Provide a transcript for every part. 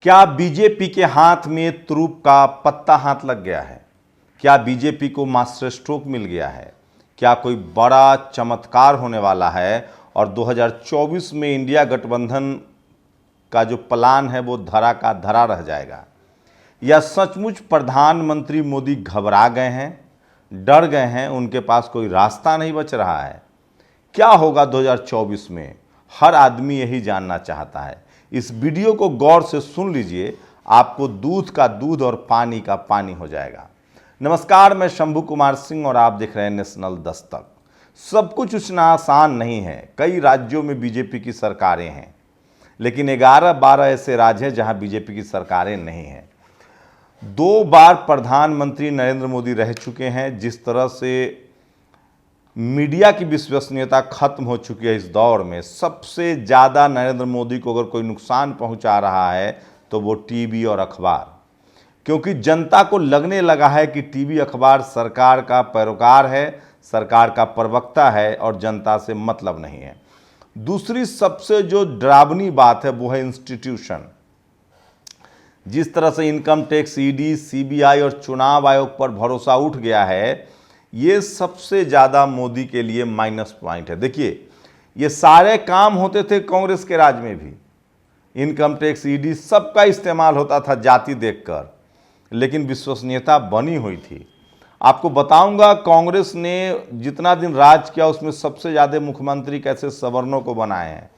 क्या बीजेपी के हाथ में तुरुप का पत्ता हाथ लग गया है? क्या बीजेपी को मास्टर स्ट्रोक मिल गया है? क्या कोई बड़ा चमत्कार होने वाला है और 2024 में इंडिया गठबंधन का जो प्लान है वो धरा का धरा रह जाएगा? या सचमुच प्रधानमंत्री मोदी घबरा गए हैं, डर गए हैं, उनके पास कोई रास्ता नहीं बच रहा है? क्या होगा 2024 में? हर आदमी यही जानना चाहता है। इस वीडियो को गौर से सुन लीजिए, आपको दूध का दूध और पानी का पानी हो जाएगा। नमस्कार, मैं शंभू कुमार सिंह और आप देख रहे हैं नेशनल दस्तक। सब कुछ उतना आसान नहीं है। कई राज्यों में बीजेपी की सरकारें हैं, लेकिन 11-12 ऐसे राज्य हैं जहां बीजेपी की सरकारें नहीं हैं। 2 बार प्रधानमंत्री नरेंद्र मोदी रह चुके हैं। जिस तरह से मीडिया की विश्वसनीयता खत्म हो चुकी है, इस दौर में सबसे ज़्यादा नरेंद्र मोदी को अगर कोई नुकसान पहुंचा रहा है तो वो टीवी और अखबार, क्योंकि जनता को लगने लगा है कि टीवी अखबार सरकार का पैरोकार है, सरकार का प्रवक्ता है और जनता से मतलब नहीं है। दूसरी सबसे जो डरावनी बात है वो है इंस्टीट्यूशन। जिस तरह से इनकम टैक्स, ईडी, सीबीआई और चुनाव आयोग पर भरोसा उठ गया है, ये सबसे ज़्यादा मोदी के लिए माइनस पॉइंट है। देखिए, ये सारे काम होते थे कांग्रेस के राज में भी। इनकम टैक्स, ईडी सबका इस्तेमाल होता था जाति देखकर, लेकिन विश्वसनीयता बनी हुई थी। आपको बताऊंगा, कांग्रेस ने जितना दिन राज किया उसमें सबसे ज़्यादा मुख्यमंत्री कैसे सवर्णों को बनाए हैं,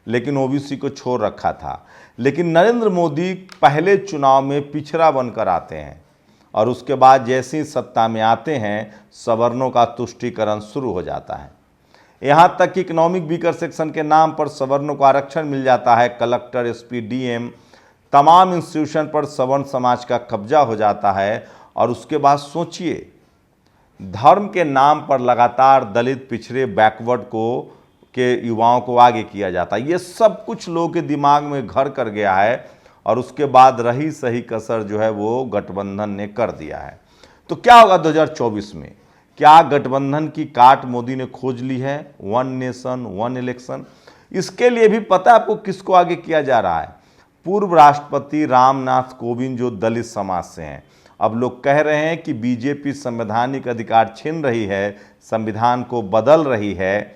लेकिन ओबीसी को छोड़ रखा था। लेकिन नरेंद्र मोदी पहले चुनाव में पिछड़ा बनकर आते हैं और उसके बाद जैसे ही सत्ता में आते हैं, सवर्णों का तुष्टीकरण शुरू हो जाता है। यहाँ तक कि इकोनॉमिक वीकर सेक्शन के नाम पर सवर्णों को आरक्षण मिल जाता है। कलेक्टर, एसपी, डीएम, तमाम इंस्टीट्यूशन पर सवर्ण समाज का कब्जा हो जाता है। और उसके बाद सोचिए, धर्म के नाम पर लगातार दलित, पिछड़े, बैकवर्ड के युवाओं को आगे किया जाता है। ये सब कुछ लोगों के दिमाग में घर कर गया है और उसके बाद रही सही कसर जो है वो गठबंधन ने कर दिया है। तो क्या होगा 2024 में? क्या गठबंधन की काट मोदी ने खोज ली है? 1 नेशन 1 इलेक्शन। इसके लिए भी पता है आपको किसको आगे किया जा रहा है? पूर्व राष्ट्रपति रामनाथ कोविंद, जो दलित समाज से हैं। अब लोग कह रहे हैं कि बीजेपी संवैधानिक अधिकार छीन रही है, संविधान को बदल रही है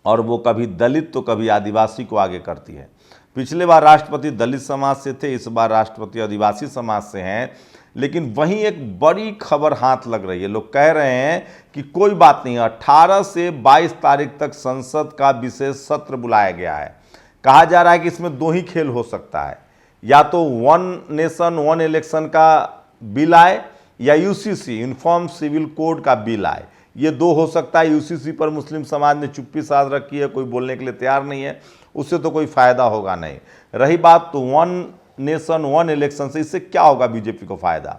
और वो कभी दलित तो कभी आदिवासी को आगे करती है। पिछले बार राष्ट्रपति दलित समाज से थे, इस बार राष्ट्रपति आदिवासी समाज से हैं। लेकिन वहीं एक बड़ी खबर हाथ लग रही है। लोग कह रहे हैं कि कोई बात नहीं, 18 से 22 तारीख तक संसद का विशेष सत्र बुलाया गया है। कहा जा रहा है कि इसमें 2 ही खेल हो सकता है, या तो 1 नेशन 1 इलेक्शन का बिल आए या यूसीसी यूनिफॉर्म सिविल कोड का बिल आए। ये 2 हो सकता है। यूसीसी पर मुस्लिम समाज ने चुप्पी साध रखी है, कोई बोलने के लिए तैयार नहीं है, उससे तो कोई फायदा होगा नहीं। रही बात तो 1 नेशन 1 इलेक्शन से, इससे क्या होगा बीजेपी को फायदा?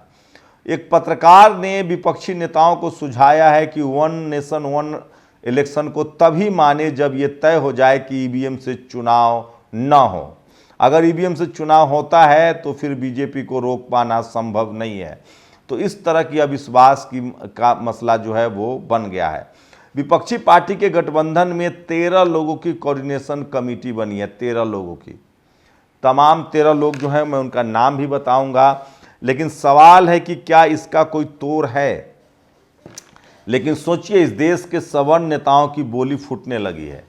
एक पत्रकार ने विपक्षी नेताओं को सुझाया है कि 1 नेशन 1 इलेक्शन को तभी माने जब ये तय हो जाए कि ईवीएम से चुनाव न हो। अगर ईवीएम से चुनाव होता है तो फिर बीजेपी को रोक पाना संभव नहीं है। तो इस तरह की अविश्वास का मसला जो है वो बन गया है। विपक्षी पार्टी के गठबंधन में 13 लोगों की कोऑर्डिनेशन कमेटी बनी है। 13 लोगों की, तमाम 13 लोग जो हैं, मैं उनका नाम भी बताऊंगा। लेकिन सवाल है कि क्या इसका कोई तोड़ है? लेकिन सोचिए, इस देश के सवर्ण नेताओं की बोली फूटने लगी है।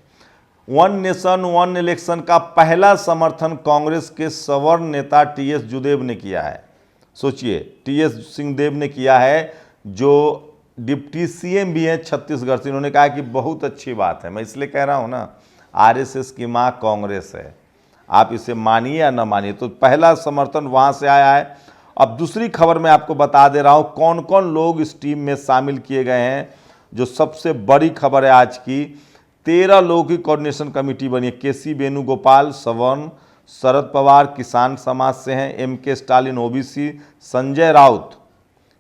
1 नेशन 1 इलेक्शन का पहला समर्थन कांग्रेस के सवर्ण नेता टीएस जुदेव ने किया है। सोचिए, टीएस सिंहदेव ने किया है, जो डिप्टी सीएम भी हैं छत्तीसगढ़ से। इन्होंने कहा कि बहुत अच्छी बात है। मैं इसलिए कह रहा हूँ ना, आरएसएस की माँ कांग्रेस है, आप इसे मानिए या न मानिए। तो पहला समर्थन वहाँ से आया है। अब दूसरी खबर मैं आपको बता दे रहा हूँ कौन कौन लोग इस टीम में शामिल किए गए हैं। जो सबसे बड़ी खबर है आज की, 13 लोगों की कोऑर्डिनेशन कमेटी बनी है। केसी वेणुगोपाल सवर्ण, शरद पवार किसान समाज से हैं, एमके स्टालिन ओबीसी, संजय राउत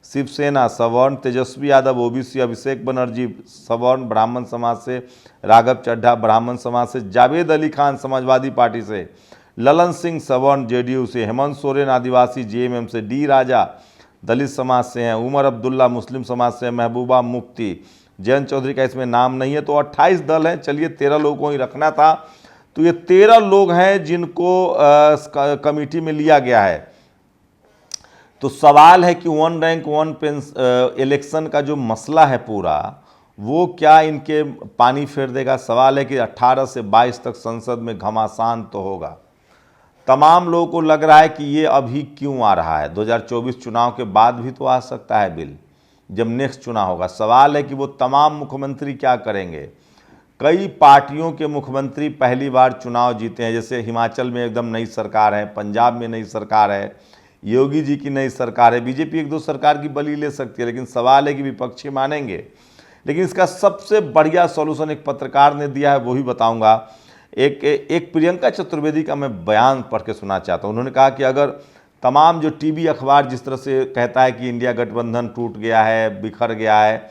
शिवसेना सवर्ण, तेजस्वी यादव ओबीसी, अभिषेक बनर्जी सवर्ण ब्राह्मण समाज से, राघव चड्ढा ब्राह्मण समाज से, जावेद अली खान समाजवादी पार्टी से, ललन सिंह सवर्ण जेडीयू से, हेमंत सोरेन आदिवासी जेएमएम से, डी राजा दलित समाज से हैं, उमर अब्दुल्ला मुस्लिम समाज से, महबूबा मुफ्ती, जयंत चौधरी का इसमें नाम नहीं है। तो 28 दल हैं। चलिए, 13 लोगों को ही रखना था। तो तो ये 13 लोग हैं जिनको कमेटी में लिया गया है। तो सवाल है कि वन रैंक वन इलेक्शन का जो मसला है पूरा, वो क्या इनके पानी फेर देगा? सवाल है कि 18 से 22 तक संसद में घमासान तो होगा। तमाम लोगों को लग रहा है कि ये अभी क्यों आ रहा है, 2024 चुनाव के बाद भी तो आ सकता है बिल, जब नेक्स्ट चुनाव होगा। सवाल है कि वो तमाम मुख्यमंत्री क्या करेंगे। कई पार्टियों के मुख्यमंत्री पहली बार चुनाव जीते हैं, जैसे हिमाचल में एकदम नई सरकार है, पंजाब में नई सरकार है, योगी जी की नई सरकार है। बीजेपी एक दो सरकार की बलि ले सकती है, लेकिन सवाल है कि विपक्षी मानेंगे। लेकिन इसका सबसे बढ़िया सॉल्यूशन एक पत्रकार ने दिया है, वो भी बताऊंगा। एक प्रियंका चतुर्वेदी का मैं बयान पढ़ के सुना चाहता हूँ। उन्होंने कहा कि अगर तमाम जो टीवी अखबार जिस तरह से कहता है कि इंडिया गठबंधन टूट गया है, बिखर गया है,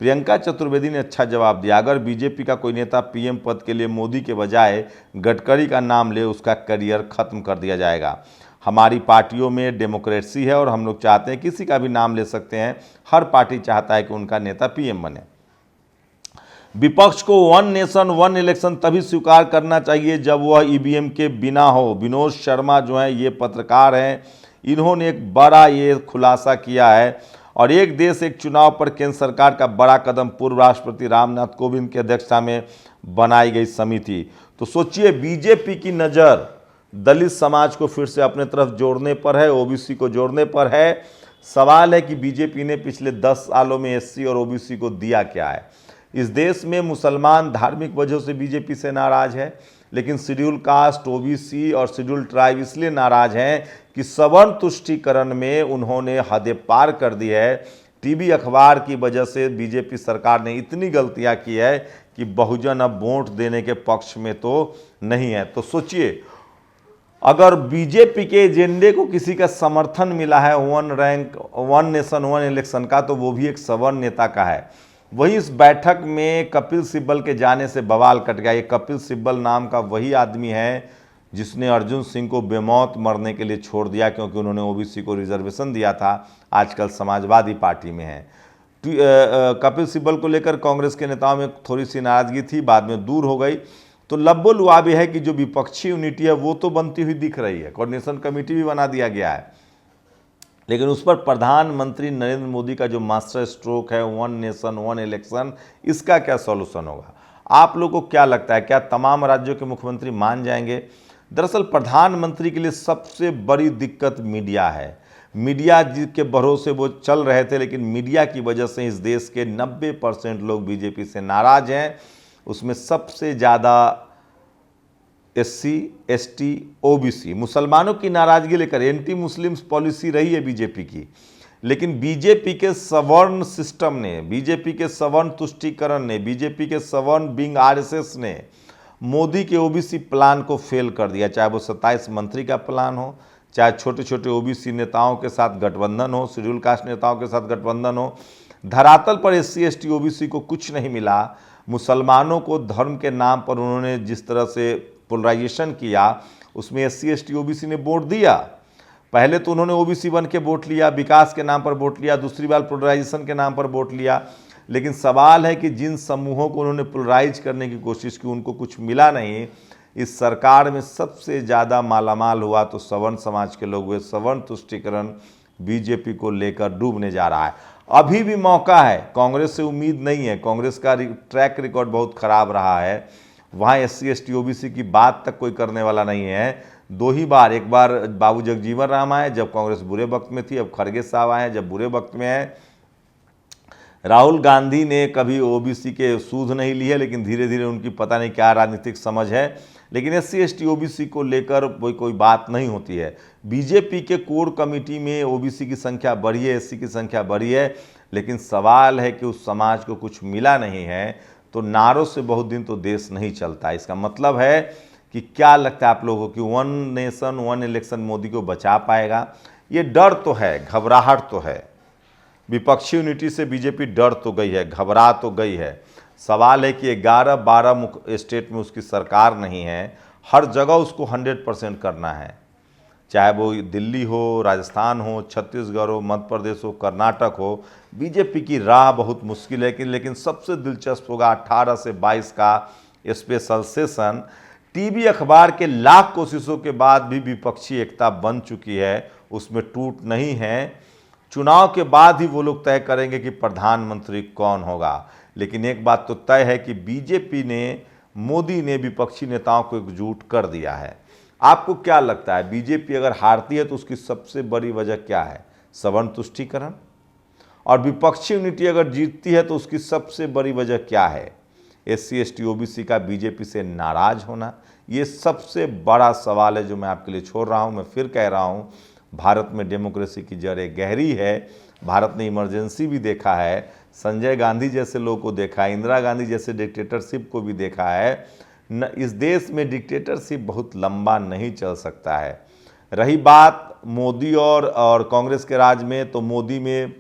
प्रियंका चतुर्वेदी ने अच्छा जवाब दिया। अगर बीजेपी का कोई नेता पीएम पद के लिए मोदी के बजाय गडकरी का नाम ले, उसका करियर खत्म कर दिया जाएगा। हमारी पार्टियों में डेमोक्रेसी है और हम लोग चाहते हैं किसी का भी नाम ले सकते हैं। हर पार्टी चाहता है कि उनका नेता पीएम बने। विपक्ष को वन नेशन वन इलेक्शन तभी स्वीकार करना चाहिए जब वह ईवीएम के बिना हो। विनोद शर्मा जो हैं ये पत्रकार हैं, इन्होंने एक बड़ा ये खुलासा किया है। और एक देश एक चुनाव पर केंद्र सरकार का बड़ा कदम, पूर्व राष्ट्रपति रामनाथ कोविंद की अध्यक्षता में बनाई गई समिति। तो सोचिए, बीजेपी की नज़र दलित समाज को फिर से अपने तरफ जोड़ने पर है, ओबीसी को जोड़ने पर है। सवाल है कि बीजेपी ने पिछले 10 सालों में एससी और ओबीसी को दिया क्या है। इस देश में मुसलमान धार्मिक वजहों से बीजेपी से नाराज है, लेकिन शेड्यूल कास्ट, ओबीसी और शेड्यूल ट्राइब इसलिए नाराज हैं कि सवर्ण तुष्टीकरण में उन्होंने हदें पार कर दी है। टीवी अखबार की वजह से बीजेपी सरकार ने इतनी गलतियां की है कि बहुजन अब वोट देने के पक्ष में तो नहीं है। तो सोचिए, अगर बीजेपी के एजेंडे को किसी का समर्थन मिला है one rank one nation one election का, तो वो भी एक सवर्ण नेता का है। वही इस बैठक में कपिल सिब्बल के जाने से बवाल कट गया। ये कपिल सिब्बल नाम का वही आदमी है जिसने अर्जुन सिंह को बेमौत मरने के लिए छोड़ दिया, क्योंकि उन्होंने ओबीसी को रिजर्वेशन दिया था। आजकल समाजवादी पार्टी में है। कपिल सिब्बल को लेकर कांग्रेस के नेताओं में थोड़ी सी नाराजगी थी, बाद में दूर हो गई। तो लब्बो लुआबी है कि जो विपक्षी यूनिटी है वो तो बनती हुई दिख रही है, कोऑर्डिनेशन कमेटी भी बना दिया गया है, लेकिन उस पर प्रधानमंत्री नरेंद्र मोदी का जो मास्टर स्ट्रोक है वन नेशन वन इलेक्शन, इसका क्या सॉल्यूशन होगा? आप लोगों को क्या लगता है, क्या तमाम राज्यों के मुख्यमंत्री मान जाएंगे? दरअसल प्रधानमंत्री के लिए सबसे बड़ी दिक्कत मीडिया है। मीडिया के भरोसे वो चल रहे थे, लेकिन मीडिया की वजह से इस देश के 90% लोग बीजेपी से नाराज हैं। उसमें सबसे ज़्यादा एससी, एसटी, ओबीसी, मुसलमानों की नाराजगी लेकर एंटी मुस्लिम्स पॉलिसी रही है बीजेपी की। लेकिन बीजेपी के सवर्ण सिस्टम ने, बीजेपी के सवर्ण तुष्टीकरण ने, बीजेपी के सवर्ण विंग आरएसएस ने मोदी के ओबीसी प्लान को फेल कर दिया। चाहे वो 27 मंत्री का प्लान हो, चाहे छोटे छोटे ओबीसी नेताओं के साथ गठबंधन हो, शेड्यूल कास्ट नेताओं के साथ गठबंधन हो। धरातल पर एससी, एसटी, ओबीसी को कुछ नहीं मिला। मुसलमानों को धर्म के नाम पर उन्होंने जिस तरह से पोलराइजेशन किया, उसमें एससी, एसटी, ओबीसी ने वोट दिया। पहले तो उन्होंने ओबीसी बन के वोट लिया, विकास के नाम पर वोट लिया, दूसरी बार पोलराइजेशन के नाम पर वोट लिया। लेकिन सवाल है कि जिन समूहों को उन्होंने पोलराइज करने की कोशिश की, उनको कुछ मिला नहीं। इस सरकार में सबसे ज़्यादा मालामाल हुआ तो सवर्ण समाज के लोग हुए। सवर्ण तुष्टीकरण बीजेपी को लेकर डूबने जा रहा है। अभी भी मौका है, कांग्रेस से उम्मीद नहीं है। कांग्रेस का ट्रैक रिकॉर्ड बहुत खराब रहा है। वहाँ एससी, एसटी, ओबीसी की बात तक कोई करने वाला नहीं है। 2 ही बार, एक बार बाबू जगजीवन राम आए जब कांग्रेस बुरे वक्त में थी, अब खड़गे साहब आए जब बुरे वक्त में है। राहुल गांधी ने कभी ओबीसी के सूद नहीं ली है, लेकिन धीरे धीरे उनकी पता नहीं क्या राजनीतिक समझ है। लेकिन एससी, एसटी, ओबीसी को लेकर कोई बात नहीं होती है। बीजेपी के कोर कमेटी में ओबीसी की संख्या बढ़ी है, एससी की संख्या बढ़ी है, लेकिन सवाल है कि उस समाज को कुछ मिला नहीं है। तो नारों से बहुत दिन तो देश नहीं चलता। इसका मतलब है कि क्या लगता है आप लोगों को कि one nation one election Modi को बचा पाएगा? ये डर तो है, घबराहट तो है। विपक्षी यूनिटी से बीजेपी डर तो गई है, घबरा तो गई है। सवाल है कि 11-12 स्टेट में उसकी सरकार नहीं है। हर जगह उसको 100% करना है, चाहे वो दिल्ली हो, राजस्थान हो, छत्तीसगढ़ हो, मध्य प्रदेश हो, कर्नाटक हो। बीजेपी की राह बहुत मुश्किल है, लेकिन सबसे दिलचस्प होगा 18 से 22 का स्पेशल सेशन। टीवी अखबार के लाख कोशिशों के बाद भी विपक्षी एकता बन चुकी है, उसमें टूट नहीं है। चुनाव के बाद ही वो लोग तय करेंगे कि प्रधानमंत्री कौन होगा। लेकिन एक बात तो तय है कि बीजेपी ने, मोदी ने विपक्षी नेताओं को एकजुट कर दिया है। आपको क्या लगता है, बीजेपी अगर हारती है तो उसकी सबसे बड़ी वजह क्या है? सवर्ण तुष्टीकरण। और विपक्षी यूनिटी अगर जीतती है तो उसकी सबसे बड़ी वजह क्या है? SC ST OBC का बीजेपी से नाराज होना। ये सबसे बड़ा सवाल है जो मैं आपके लिए छोड़ रहा हूं। मैं फिर कह रहा हूं, भारत में डेमोक्रेसी की जड़ें गहरी है। भारत ने इमरजेंसी भी देखा है, संजय गांधी जैसे लोगों को देखा है, इंदिरा गांधी जैसे डिक्टेटरशिप को भी देखा है। इस देश में डिक्टेटरशिप बहुत लंबा नहीं चल सकता है। रही बात मोदी और कांग्रेस के राज में, तो मोदी में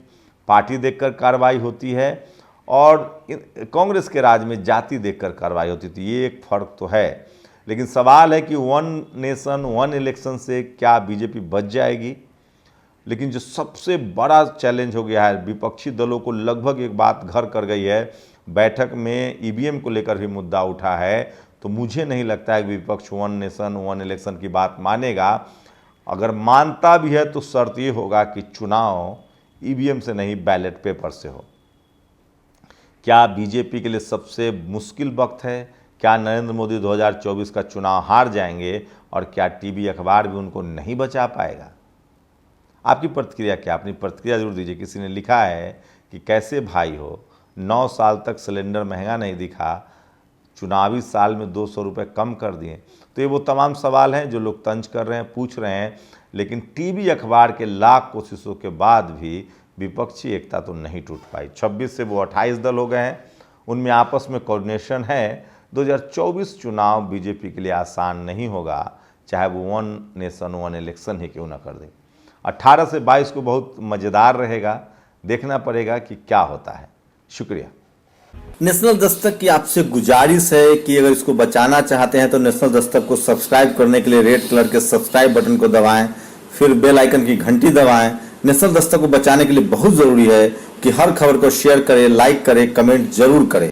पार्टी देखकर कार्रवाई होती है और कांग्रेस के राज में जाति देखकर कार्रवाई होती थी। ये एक फ़र्क तो है। लेकिन सवाल है कि वन नेशन वन इलेक्शन से क्या बीजेपी बच जाएगी? लेकिन जो सबसे बड़ा चैलेंज हो गया है, विपक्षी दलों को लगभग एक बात घर कर गई है। बैठक में EVM को लेकर भी मुद्दा उठा है, तो मुझे नहीं लगता है कि विपक्ष वन नेशन वन इलेक्शन की बात मानेगा। अगर मानता भी है तो शर्त ये होगा कि चुनाव EVM से नहीं, बैलेट पेपर से हो। क्या बीजेपी के लिए सबसे मुश्किल वक्त है? क्या नरेंद्र मोदी 2024 का चुनाव हार जाएंगे और क्या टीवी अखबार भी उनको नहीं बचा पाएगा? आपकी प्रतिक्रिया क्या? अपनी प्रतिक्रिया जरूर दीजिए। किसी ने लिखा है कि कैसे भाई हो, 9 साल तक सिलेंडर महंगा नहीं दिखा, चुनावी साल में 200 रुपये कम कर दिए। तो ये वो तमाम सवाल हैं जो लोग तंज कर रहे हैं, पूछ रहे हैं। लेकिन टीवी अखबार के लाख कोशिशों के बाद भी विपक्षी एकता तो नहीं टूट पाई। 26 से वो 28 दल हो गए हैं, उनमें आपस में कोऑर्डिनेशन है। 2024 चुनाव बीजेपी के लिए आसान नहीं होगा, चाहे वो वन नेशन वन इलेक्शन ही क्यों ना कर दे। 18 से 22 को बहुत मज़ेदार रहेगा, देखना पड़ेगा कि क्या होता है। शुक्रिया। नेशनल दस्तक की आपसे गुजारिश है कि अगर इसको बचाना चाहते हैं तो नेशनल दस्तक को सब्सक्राइब करने के लिए रेड कलर के सब्सक्राइब बटन को दबाएं, फिर बेल आइकन की घंटी दबाएं। नेशनल दस्तक को बचाने के लिए बहुत जरूरी है कि हर खबर को शेयर करें, लाइक करें, कमेंट जरूर करें।